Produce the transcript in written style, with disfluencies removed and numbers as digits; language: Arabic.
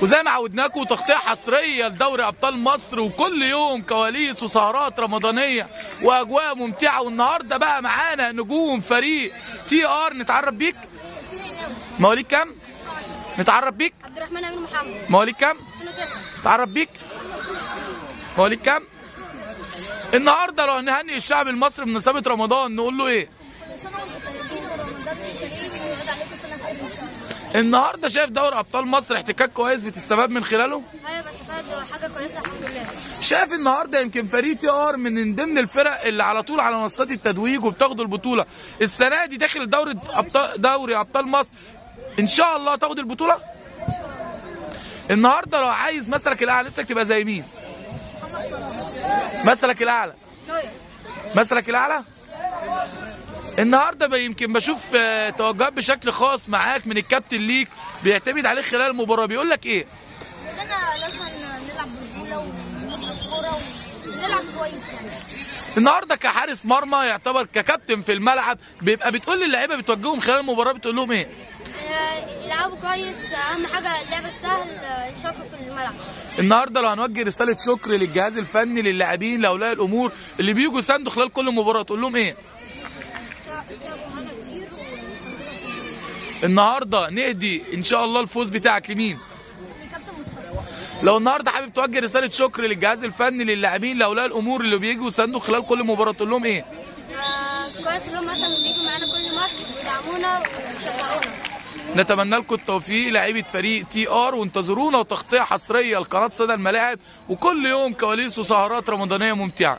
وزي ما عودناكم تغطيه حصريه لدوري ابطال مصر، وكل يوم كواليس وسهرات رمضانيه واجواء ممتعه. والنهارده بقى معانا نجوم فريق تي ار. نتعرف بيك؟ مواليد كام؟ نتعرف بيك؟ عبد الرحمن امين محمد. مواليد كام؟ 2009. نتعرف بيك؟ مواليد كام؟ النهارده لو هنهنئ الشعب المصري بمناسبه رمضان نقول له ايه؟ كل سنه وانتم طيبين ورمضان كريم ويعود عليكم سنه خير ان شاء الله. النهارده شايف دوري ابطال مصر احتكاك كويس بتستفاد من خلاله؟ ايوه بستفاد، حاجه كويسه الحمد لله. شايف النهارده يمكن فريق تي ار من ضمن الفرق اللي على طول على منصات التتويج وبتاخد البطوله. السنه دي داخل دوري ابطال مصر ان شاء الله تاخد البطوله. النهارده لو عايز مثلك الاعلى نفسك تبقى زي مين؟ محمد صلاح. مثلك الاعلى؟ نوير. مثلك الاعلى؟ النهارده يمكن بشوف توجهات بشكل خاص معاك من الكابتن ليك بيعتمد عليك خلال المباراه، بيقول لك ايه؟ كلنا لازم نلعب برجوله ونلعب كوره ونلعب كويس يعني. النهارده كحارس مرمى يعتبر ككابتن في الملعب بيبقى بتقول للعيبه بتوجههم خلال المباراه بتقول لهم ايه؟ يلعبوا كويس، اهم حاجه اللعب السهل يشوفوا في الملعب. النهارده لو هنوجه رساله شكر للجهاز الفني للاعبين لاولياء الامور اللي بيجوا يساندوا خلال كل مباراه تقول لهم ايه؟ تعبوا معانا كتير النهارده نهدي ان شاء الله الفوز بتاعك لمين؟ لكابتن مصطفى. لو النهارده حابب توجه رساله شكر للجهاز الفني للاعبين لاولياء الامور اللي بيجوا يساندوا خلال كل مباراه تقول لهم ايه؟ كويس اللي هم مثلا بيجوا معانا كل ماتش ويدعمونا ويشجعونا. نتمنى لكم التوفيق لعيبه فريق تي ار، وانتظرونا وتغطيه حصريه لقناه صدى الملاعب وكل يوم كواليس وسهرات رمضانيه ممتعه.